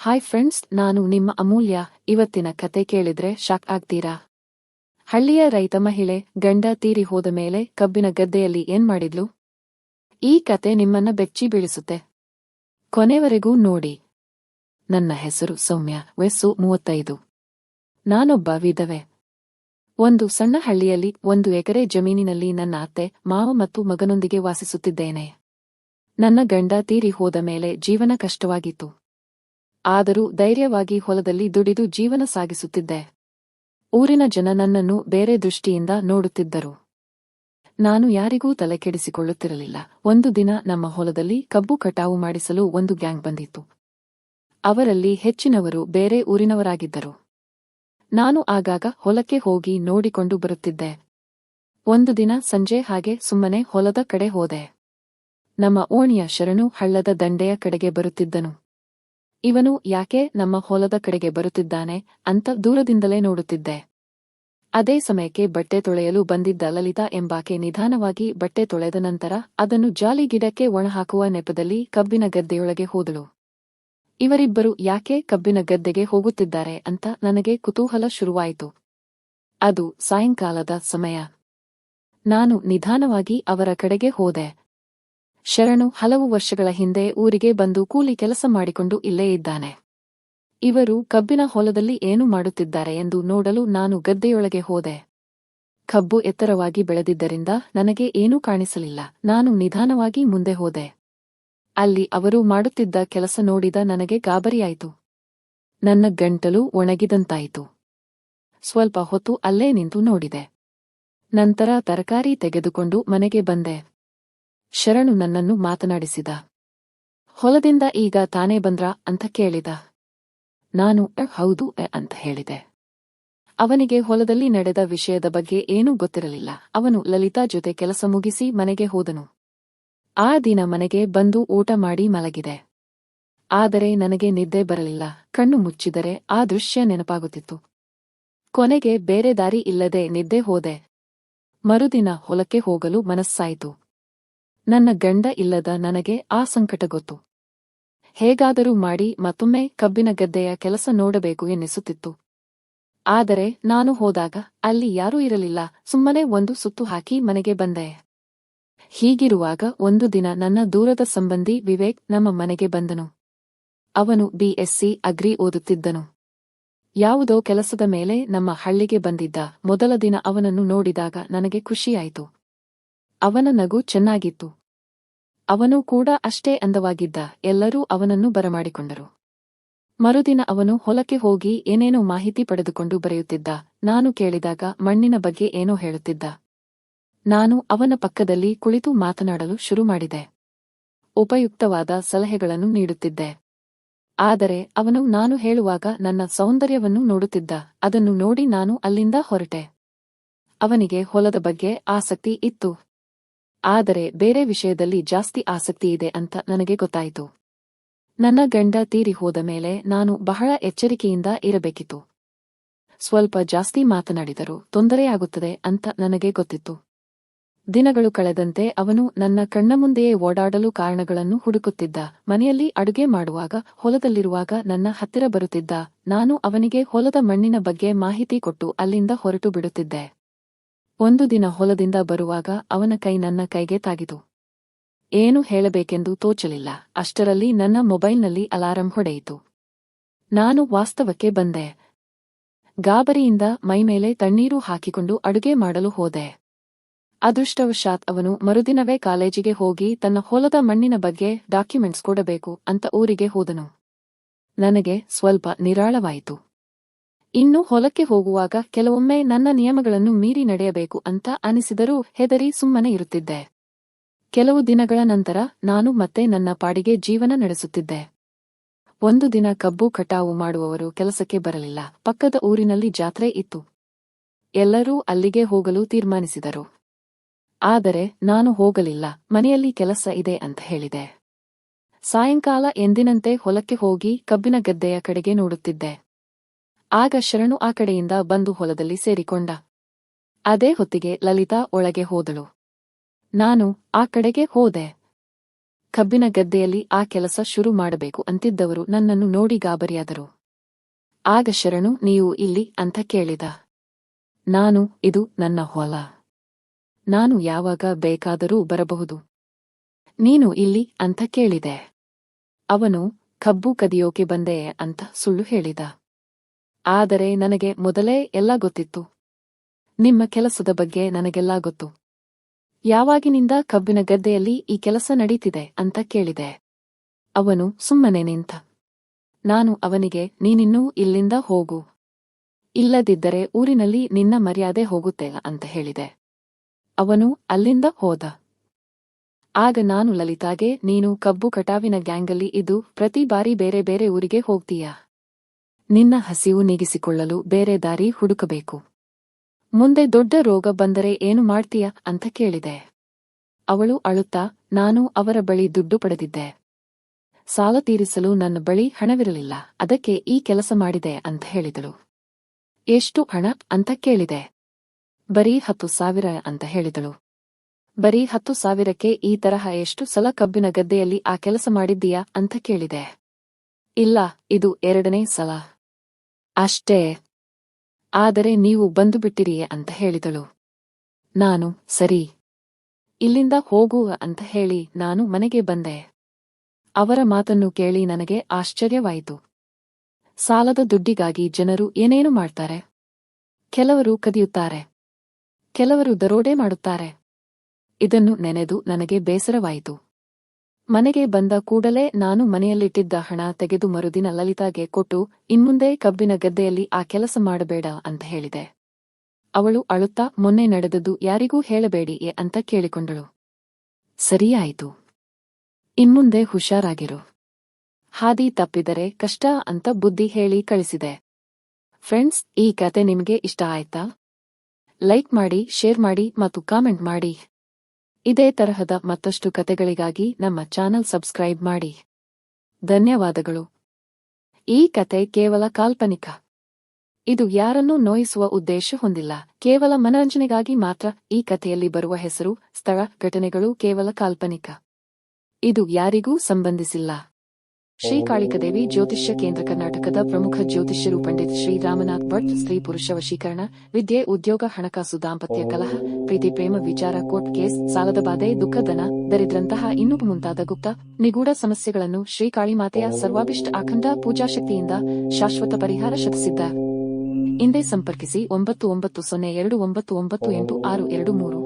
Hi friends, ನಾನು ನಿಮ್ಮ ಅಮೂಲ್ಯ. ಇವತ್ತಿನ ಕತೆ ಕೇಳಿದ್ರೆ ಶಾಕ್ ಆಗ್ತೀರಾ. ಹಳ್ಳಿಯ ರೈತ ಮಹಿಳೆ ಗಂಡ ತೀರಿ ಹೋದ ಮೇಲೆ ಕಬ್ಬಿನ ಗದ್ದೆಯಲ್ಲಿ ಏನ್ ಮಾಡಿದ್ಲು? ಈ ಕತೆ ನಿಮ್ಮನ್ನ ಬೆಚ್ಚಿ ಬೀಳಿಸುತ್ತೆ. ಕೊನೆವರೆಗೂ ನೋಡಿ. ನನ್ನ ಹೆಸರು ಸೌಮ್ಯ, ವಯಸ್ಸು 35. ನಾನೊಬ್ಬ ವಿಧವೆ. ಒಂದು ಸಣ್ಣ ಹಳ್ಳಿಯಲ್ಲಿ 1 ಎಕರೆ ಜಮೀನಿನಲ್ಲಿ ನನ್ನ ಅತ್ತೆ, ಮಾವ ಮತ್ತು ಮಗನೊಂದಿಗೆ ವಾಸಿಸುತ್ತಿದ್ದೇನೆ. ನನ್ನ ಗಂಡ ತೀರಿ ಹೋದ ಮೇಲೆ ಜೀವನ ಕಷ್ಟವಾಗಿತ್ತು. ಆದರೂ ಧೈರ್ಯವಾಗಿ ಹೊಲದಲ್ಲಿ ದುಡಿದು ಜೀವನ ಸಾಗಿಸುತ್ತಿದ್ದೆ. ಊರಿನ ಜನ ನನ್ನನ್ನು ಬೇರೆ ದೃಷ್ಟಿಯಿಂದ ನೋಡುತ್ತಿದ್ದರು. ನಾನು ಯಾರಿಗೂ ತಲೆ ಕೆಡಿಸಿಕೊಳ್ಳುತ್ತಿರಲಿಲ್ಲ. ಒಂದು ದಿನ ನಮ್ಮ ಹೊಲದಲ್ಲಿ ಕಬ್ಬು ಕಟಾವು ಮಾಡಿಸಲು ಒಂದು ಗ್ಯಾಂಗ್ ಬಂದಿತ್ತು. ಅವರಲ್ಲಿ ಹೆಚ್ಚಿನವರು ಬೇರೆ ಊರಿನವರಾಗಿದ್ದರು. ನಾನು ಆಗಾಗ ಹೊಲಕ್ಕೆ ಹೋಗಿ ನೋಡಿಕೊಂಡು ಬರುತ್ತಿದ್ದೆ. ಒಂದು ದಿನ ಸಂಜೆ ಹಾಗೆ ಸುಮ್ಮನೆ ಹೊಲದ ಕಡೆ ಹೋದೆ. ನಮ್ಮ ಓಣಿಯ ಶರಣು ಹಳ್ಳದ ದಂಡೆಯ ಕಡೆಗೆ ಬರುತ್ತಿದ್ದನು. ಇವನು ಯಾಕೆ ನಮ್ಮ ಹೊಲದ ಕಡೆಗೆ ಬರುತ್ತಿದ್ದಾನೆ ಅಂತ ದೂರದಿಂದಲೇ ನೋಡುತ್ತಿದ್ದೆ. ಅದೇ ಸಮಯಕ್ಕೆ ಬಟ್ಟೆ ತೊಳೆಯಲು ಬಂದಿದ್ದ ಲಲಿತಾ ಎಂಬಾಕೆ ನಿಧಾನವಾಗಿ ಬಟ್ಟೆ ತೊಳೆದ ನಂತರ ಅದನ್ನು ಜಾಲಿ ಗಿಡಕ್ಕೆ ಒಣಹಾಕುವ ನೆಪದಲ್ಲಿ ಕಬ್ಬಿನ ಗದ್ದೆಯೊಳಗೆ ಹೋದಳು. ಇವರಿಬ್ಬರು ಯಾಕೆ ಕಬ್ಬಿನ ಗದ್ದೆಗೆ ಹೋಗುತ್ತಿದ್ದಾರೆ ಅಂತ ನನಗೆ ಕುತೂಹಲ ಶುರುವಾಯಿತು. ಅದು ಸಾಯಂಕಾಲದ ಸಮಯ. ನಾನು ನಿಧಾನವಾಗಿ ಅವರ ಕಡೆಗೆ ಹೋದೆ. ಶರಣು ಹಲವು ವರ್ಷಗಳ ಹಿಂದೆ ಊರಿಗೆ ಬಂದು ಕೂಲಿ ಕೆಲಸ ಮಾಡಿಕೊಂಡು ಇಲ್ಲೇ ಇದ್ದಾನೆ. ಇವರು ಕಬ್ಬಿನ ಹೊಲದಲ್ಲಿ ಏನು ಮಾಡುತ್ತಿದ್ದಾರೆ ಎಂದು ನೋಡಲು ನಾನು ಗದ್ದೆಯೊಳಗೆ ಹೋದೆ. ಕಬ್ಬು ಎತ್ತರವಾಗಿ ಬೆಳೆದಿದ್ದರಿಂದ ನನಗೆ ಏನೂ ಕಾಣಿಸಲಿಲ್ಲ. ನಾನು ನಿಧಾನವಾಗಿ ಮುಂದೆ ಹೋದೆ. ಅಲ್ಲಿ ಅವರು ಮಾಡುತ್ತಿದ್ದ ಕೆಲಸ ನೋಡಿದ ನನಗೆ ಗಾಬರಿಯಾಯಿತು. ನನ್ನ ಗಂಟಲು ಒಣಗಿದಂತಾಯಿತು. ಸ್ವಲ್ಪ ಹೊತ್ತು ಅಲ್ಲೇ ನಿಂತು ನೋಡಿದೆ. ನಂತರ ತರಕಾರಿ ತೆಗೆದುಕೊಂಡು ಮನೆಗೆ ಬಂದೆ. ಶರಣು ನನ್ನನ್ನು ಮಾತನಾಡಿಸಿದ. ಹೊಲದಿಂದ ಈಗ ತಾನೇ ಬಂದ್ರಾ ಅಂತ ಕೇಳಿದ. ನಾನು ಹೌದು ಅಂತ ಹೇಳಿದೆ. ಅವನಿಗೆ ಹೊಲದಲ್ಲಿ ನಡೆದ ವಿಷಯದ ಬಗ್ಗೆ ಏನೂ ಗೊತ್ತಿರಲಿಲ್ಲ. ಅವನು ಲಲಿತಾ ಜೊತೆ ಕೆಲಸ ಮುಗಿಸಿ ಮನೆಗೆ ಹೋದನು. ಆ ದಿನ ಮನೆಗೆ ಬಂದು ಊಟ ಮಾಡಿ ಮಲಗಿದೆ. ಆದರೆ ನನಗೆ ನಿದ್ದೆ ಬರಲಿಲ್ಲ. ಕಣ್ಣು ಮುಚ್ಚಿದರೆ ಆ ದೃಶ್ಯ ನೆನಪಾಗುತ್ತಿತ್ತು. ಕೊನೆಗೆ ಬೇರೆ ದಾರಿ ಇಲ್ಲದೆ ನಿದ್ದೆ ಹೋದೆ. ಮರುದಿನ ಹೊಲಕ್ಕೆ ಹೋಗಲು ಮನಸ್ಸಾಯಿತು. ನನ್ನ ಗಂಡ ಇಲ್ಲದ ನನಗೆ ಆ ಸಂಕಟ ಗೊತ್ತು. ಹೇಗಾದರೂ ಮಾಡಿ ಮತ್ತೊಮ್ಮೆ ಕಬ್ಬಿನ ಗದ್ದೆಯ ಕೆಲಸ ನೋಡಬೇಕು ಎನ್ನಿಸುತ್ತಿತ್ತು. ಆದರೆ ನಾನು ಹೋದಾಗ ಅಲ್ಲಿ ಯಾರೂ ಇರಲಿಲ್ಲ. ಸುಮ್ಮನೆ ಒಂದು ಸುತ್ತು ಹಾಕಿ ಮನೆಗೆ ಬಂದೆ. ಹೀಗಿರುವಾಗ ಒಂದು ದಿನ ನನ್ನ ದೂರದ ಸಂಬಂಧಿ ವಿವೇಕ್ ನಮ್ಮ ಮನೆಗೆ ಬಂದನು. ಅವನು BSc ಅಗ್ರಿ ಓದುತ್ತಿದ್ದನು. ಯಾವುದೋ ಕೆಲಸದ ಮೇಲೆ ನಮ್ಮ ಹಳ್ಳಿಗೆ ಬಂದಿದ್ದ. ಮೊದಲ ದಿನ ಅವನನ್ನು ನೋಡಿದಾಗ ನನಗೆ ಖುಷಿಯಾಯಿತು. ಅವನ ನಗು ಚೆನ್ನಾಗಿತ್ತು. ಅವನು ಕೂಡ ಅಷ್ಟೇ ಅಂದವಾಗಿದ್ದ. ಎಲ್ಲರೂ ಅವನನ್ನು ಬರಮಾಡಿಕೊಂಡರು. ಮರುದಿನ ಅವನು ಹೊಲಕ್ಕೆ ಹೋಗಿ ಏನೇನೋ ಮಾಹಿತಿ ಪಡೆದುಕೊಂಡು ಬರೆಯುತ್ತಿದ್ದ. ನಾನು ಕೇಳಿದಾಗ ಮಣ್ಣಿನ ಬಗ್ಗೆ ಏನೋ ಹೇಳುತ್ತಿದ್ದ. ನಾನು ಅವನ ಪಕ್ಕದಲ್ಲಿ ಕುಳಿತು ಮಾತನಾಡಲು ಶುರು ಮಾಡಿದೆ. ಉಪಯುಕ್ತವಾದ ಸಲಹೆಗಳನ್ನು ನೀಡುತ್ತಿದ್ದೆ. ಆದರೆ ಅವನು ನಾನು ಹೇಳುವಾಗ ನನ್ನ ಸೌಂದರ್ಯವನ್ನು ನೋಡುತ್ತಿದ್ದ. ಅದನ್ನು ನೋಡಿ ನಾನು ಅಲ್ಲಿಂದ ಹೊರಟೆ. ಅವನಿಗೆ ಹೊಲದ ಬಗ್ಗೆ ಆಸಕ್ತಿ ಇತ್ತು. ಆದರೆ ಬೇರೆ ವಿಷಯದಲ್ಲಿ ಜಾಸ್ತಿ ಆಸಕ್ತಿ ಇದೆ ಅಂತ ನನಗೆ ಗೊತ್ತಾಯಿತು. ನನ್ನ ಗಂಡ ತೀರಿ ಹೋದ ಮೇಲೆ ನಾನು ಬಹಳ ಎಚ್ಚರಿಕೆಯಿಂದ ಇರಬೇಕಿತ್ತು. ಸ್ವಲ್ಪ ಜಾಸ್ತಿ ಮಾತನಾಡಿದರೂ ತೊಂದರೆಯಾಗುತ್ತದೆ ಅಂತ ನನಗೆ ಗೊತ್ತಿತ್ತು. ದಿನಗಳು ಕಳೆದಂತೆ ಅವನು ನನ್ನ ಕಣ್ಣ ಮುಂದೆಯೇ ಓಡಾಡಲು ಕಾರಣಗಳನ್ನು ಹುಡುಕುತ್ತಿದ್ದ. ಮನೆಯಲ್ಲಿ ಅಡುಗೆ ಮಾಡುವಾಗ, ಹೊಲದಲ್ಲಿರುವಾಗ ನನ್ನ ಹತ್ತಿರ ಬರುತ್ತಿದ್ದ. ನಾನು ಅವನಿಗೆ ಹೊಲದ ಮಣ್ಣಿನ ಬಗ್ಗೆ ಮಾಹಿತಿ ಕೊಟ್ಟು ಅಲ್ಲಿಂದ ಹೊರಟು ಬಿಡುತ್ತಿದ್ದೆ. ಒಂದು ದಿನ ಹೊಲದಿಂದ ಬರುವಾಗ ಅವನ ಕೈ ನನ್ನ ಕೈಗೆ ತಾಗಿತು. ಏನು ಹೇಳಬೇಕೆಂದು ತೋಚಲಿಲ್ಲ. ಅಷ್ಟರಲ್ಲಿ ನನ್ನ ಮೊಬೈಲ್ನಲ್ಲಿ ಅಲಾರಂ ಹೊಡೆಯಿತು. ನಾನು ವಾಸ್ತವಕ್ಕೆ ಬಂದೆ. ಗಾಬರಿಯಿಂದ ಮೈಮೇಲೆ ತಣ್ಣೀರು ಹಾಕಿಕೊಂಡು ಅಡುಗೆ ಮಾಡಲು ಹೋದೆ. ಅದೃಷ್ಟವಶಾತ್ ಅವನು ಮರುದಿನವೇ ಕಾಲೇಜಿಗೆ ಹೋಗಿ ತನ್ನ ಹೊಲದ ಮಣ್ಣಿನ ಬಗ್ಗೆ ಡಾಕ್ಯುಮೆಂಟ್ಸ್ ಕೊಡಬೇಕು ಅಂತ ಊರಿಗೆ ಹೋದನು. ನನಗೆ ಸ್ವಲ್ಪ ನಿರಾಳವಾಯಿತು. ಇನ್ನು ಹೊಲಕ್ಕೆ ಹೋಗುವಾಗ ಕೆಲವೊಮ್ಮೆ ನನ್ನ ನಿಯಮಗಳನ್ನು ಮೀರಿ ನಡೆಯಬೇಕು ಅಂತ ಅನಿಸಿದರೂ ಹೆದರಿ ಸುಮ್ಮನೆ ಇರುತ್ತಿದ್ದೆ. ಕೆಲವು ದಿನಗಳ ನಂತರ ನಾನು ಮತ್ತೆ ನನ್ನ ಪಾಡಿಗೆ ಜೀವನ ನಡೆಸುತ್ತಿದ್ದೆ. ಒಂದು ದಿನ ಕಬ್ಬು ಕಟಾವು ಮಾಡುವವರು ಕೆಲಸಕ್ಕೆ ಬರಲಿಲ್ಲ. ಪಕ್ಕದ ಊರಿನಲ್ಲಿ ಜಾತ್ರೆ ಇತ್ತು. ಎಲ್ಲರೂ ಅಲ್ಲಿಗೆ ಹೋಗಲು ತೀರ್ಮಾನಿಸಿದರು. ಆದರೆ ನಾನು ಹೋಗಲಿಲ್ಲ. ಮನೆಯಲ್ಲಿ ಕೆಲಸ ಇದೆ ಅಂತ ಹೇಳಿದೆ. ಸಾಯಂಕಾಲ ಎಂದಿನಂತೆ ಹೊಲಕ್ಕೆ ಹೋಗಿ ಕಬ್ಬಿನ ಗದ್ದೆಯ ಕಡೆಗೆ ನೋಡುತ್ತಿದ್ದೆ. ಆಗ ಶರಣು ಆ ಕಡೆಯಿಂದ ಬಂದು ಹೊಲದಲ್ಲಿ ಸೇರಿಕೊಂಡ. ಅದೇ ಹೊತ್ತಿಗೆ ಲಲಿತಾ ಒಳಗೆ ಹೋದಳು. ನಾನು ಆ ಕಡೆಗೆ ಹೋದೆ. ಕಬ್ಬಿನ ಗದ್ದೆಯಲ್ಲಿ ಆ ಕೆಲಸ ಶುರು ಮಾಡಬೇಕು ಅಂತಿದ್ದವರು ನನ್ನನ್ನು ನೋಡಿ ಗಾಬರಿಯಾದರು. ಆಗ ಶರಣು ನೀವು ಇಲ್ಲಿ ಅಂತ ಕೇಳಿದ. ನಾನು ಇದು ನನ್ನ ಹೊಲ. ನಾನು ಯಾವಾಗ ಬೇಕಾದರೂ ಬರಬಹುದು. ನೀನು ಇಲ್ಲಿ ಅಂತ ಕೇಳಿದೆ. ಅವನು ಕಬ್ಬು ಕದಿಯೋಕೆ ಬಂದೆ ಅಂತ ಸುಳ್ಳು ಹೇಳಿದ. ಆದರೆ ನನಗೆ ಮೊದಲೇ ಎಲ್ಲ ಗೊತ್ತಿತ್ತು. ನಿಮ್ಮ ಕೆಲಸದ ಬಗ್ಗೆ ನನಗೆಲ್ಲ ಗೊತ್ತು. ಯಾವಾಗಿನಿಂದ ಕಬ್ಬಿನ ಗದ್ದೆಯಲ್ಲಿ ಈ ಕೆಲಸ ನಡೀತಿದೆ ಅಂತ ಕೇಳಿದೆ. ಅವನು ಸುಮ್ಮನೆ ನಿಂತ. ನಾನು ಅವನಿಗೆ ನೀನಿನ್ನೂ ಇಲ್ಲಿಂದ ಹೋಗು. ಇಲ್ಲದಿದ್ದರೆ ಊರಿನಲ್ಲಿ ನಿನ್ನ ಮರ್ಯಾದೆ ಹೋಗುತ್ತೆ ಅಂತ ಹೇಳಿದೆ. ಅವನು ಅಲ್ಲಿಂದ ಹೋದ. ಆಗ ನಾನು ಲಲಿತಾಗೆ ನೀನು ಕಬ್ಬು ಕಟಾವಿನ ಗ್ಯಾಂಗಲ್ಲಿ ಇದ್ದು ಪ್ರತಿ ಬಾರಿ ಬೇರೆ ಬೇರೆ ಊರಿಗೆ ಹೋಗ್ತೀಯಾ? ನಿನ್ನ ಹಸಿವು ನೀಗಿಸಿಕೊಳ್ಳಲು ಬೇರೆ ದಾರಿ ಹುಡುಕಬೇಕು. ಮುಂದೆ ದೊಡ್ಡ ರೋಗ ಬಂದರೆ ಏನು ಮಾಡ್ತೀಯ ಅಂತ ಕೇಳಿದೆ. ಅವಳು ಅಳುತ್ತಾ ನಾನು ಅವರ ಬಳಿ ದುಡ್ಡು ಪಡೆದಿದ್ದೆ. ಸಾಲ ತೀರಿಸಲು ನನ್ನ ಬಳಿ ಹಣವಿರಲಿಲ್ಲ, ಅದಕ್ಕೆ ಈ ಕೆಲಸ ಮಾಡಿದೆ ಅಂತ ಹೇಳಿದಳು. ಎಷ್ಟು ಹಣ ಅಂತ ಕೇಳಿದೆ. ಬರೀ 10,000 ಅಂತ ಹೇಳಿದಳು. ಬರೀ 10,000ಕ್ಕೆ ಈ ತರಹ ಎಷ್ಟು ಸಲ ಕಬ್ಬಿನ ಗದ್ದೆಯಲ್ಲಿ ಆ ಕೆಲಸ ಮಾಡಿದ್ದೀಯಾ ಅಂತ ಕೇಳಿದೆ. ಇಲ್ಲ, ಇದು 2ನೇ ಸಲ ಅಷ್ಟೇ. ಆದರೆ ನೀವು ಬಂದು ಬಿಟ್ಟಿರಿಯೇ ಅಂತ ಹೇಳಿದಳು. ನಾನು ಸರಿ, ಇಲ್ಲಿಂದ ಹೋಗುವ ಅಂತ ಹೇಳಿ ನಾನು ಮನೆಗೆ ಬಂದೆ. ಅವರ ಮಾತನ್ನು ಕೇಳಿ ನನಗೆ ಆಶ್ಚರ್ಯವಾಯಿತು. ಸಾಲದ ದುಡ್ಡಿಗಾಗಿ ಜನರು ಏನೇನು ಮಾಡ್ತಾರೆ. ಕೆಲವರು ಕದಿಯುತ್ತಾರೆ, ಕೆಲವರು ದರೋಡೆ ಮಾಡುತ್ತಾರೆ. ಇದನ್ನು ನೆನೆದು ನನಗೆ ಬೇಸರವಾಯಿತು. ಮನೆಗೆ ಬಂದ ಕೂಡಲೇ ನಾನು ಮನೆಯಲ್ಲಿಟ್ಟಿದ್ದ ಹಣ ತೆಗೆದು ಮರುದಿನ ಲಲಿತಾಗೆ ಕೊಟ್ಟು ಇನ್ಮುಂದೆ ಕಬ್ಬಿನ ಗದ್ದೆಯಲ್ಲಿ ಆ ಕೆಲಸ ಮಾಡಬೇಡ ಅಂತ ಹೇಳಿದೆ. ಅವಳು ಅಳುತ್ತಾ ಮೊನ್ನೆ ನಡೆದದ್ದು ಯಾರಿಗೂ ಹೇಳಬೇಡಿ ಅಂತ ಕೇಳಿಕೊಂಡಳು. ಸರಿಯಾಯಿತು, ಇನ್ಮುಂದೆ ಹುಷಾರಾಗಿರು. ಹಾದಿ ತಪ್ಪಿದರೆ ಕಷ್ಟ ಅಂತ ಬುದ್ಧಿ ಹೇಳಿ ಕಳಿಸಿದೆ. ಫ್ರೆಂಡ್ಸ್, ಈ ಕತೆ ನಿಮಗೆ ಇಷ್ಟ ಆಯ್ತಾ? ಲೈಕ್ ಮಾಡಿ, ಶೇರ್ ಮಾಡಿ ಮತ್ತು ಕಾಮೆಂಟ್ ಮಾಡಿ. ಇದೇ ತರಹದ ಮತ್ತಷ್ಟು ಕತೆಗಳಿಗಾಗಿ ನಮ್ಮ ಚಾನಲ್ ಸಬ್ಸ್ಕ್ರೈಬ್ ಮಾಡಿ. ಧನ್ಯವಾದಗಳು. ಈ ಕತೆ ಕೇವಲ ಕಾಲ್ಪನಿಕ. ಇದು ಯಾರನ್ನೂ ನೋಯಿಸುವ ಉದ್ದೇಶ ಹೊಂದಿಲ್ಲ. ಕೇವಲ ಮನರಂಜನೆಗಾಗಿ ಮಾತ್ರ. ಈ ಕಥೆಯಲ್ಲಿ ಬರುವ ಹೆಸರು, ಸ್ಥಳ, ಘಟನೆಗಳು ಕೇವಲ ಕಾಲ್ಪನಿಕ. ಇದು ಯಾರಿಗೂ ಸಂಬಂಧಿಸಿಲ್ಲ. ಶ್ರೀ ಕಾಳಿಕದೇವಿ ಜ್ಯೋತಿಷ್ಯ ಕೇಂದ್ರ ಕರ್ನಾಟಕದ ಪ್ರಮುಖ ಜ್ಯೋತಿಷ್ಯರು ಪಂಡಿತ್ ಶ್ರೀ ರಾಮನಾಥ್ ಭಟ್. ಸ್ತ್ರೀ ಪುರುಷ ವಶೀಕರಣ, ವಿದ್ಯೆ, ಉದ್ಯೋಗ, ಹಣಕಾಸು, ದಾಂಪತ್ಯ ಕಲಹ, ಪ್ರೀತಿ, ಪ್ರೇಮ ವಿಚಾರ, ಕೋರ್ಟ್ ಕೇಸ್, ಸಾಲದ ಬಾಧೆ, ದುಃಖ, ದನ, ದರಿದ್ರಂತಹ ಇನ್ನೂ ಮುಂತಾದ ಗುಪ್ತ, ನಿಗೂಢ ಸಮಸ್ಯೆಗಳನ್ನು ಶ್ರೀ ಕಾಳಿಮಾತೆಯ ಸರ್ವಾಭಿಷ್ಟ ಅಖಂಡ ಪೂಜಾಶಕ್ತಿಯಿಂದ ಶಾಶ್ವತ ಪರಿಹಾರ ಶತಸಿದ್ಧ. ಹಿಂದೆ ಸಂಪರ್ಕಿಸಿ 9902998623.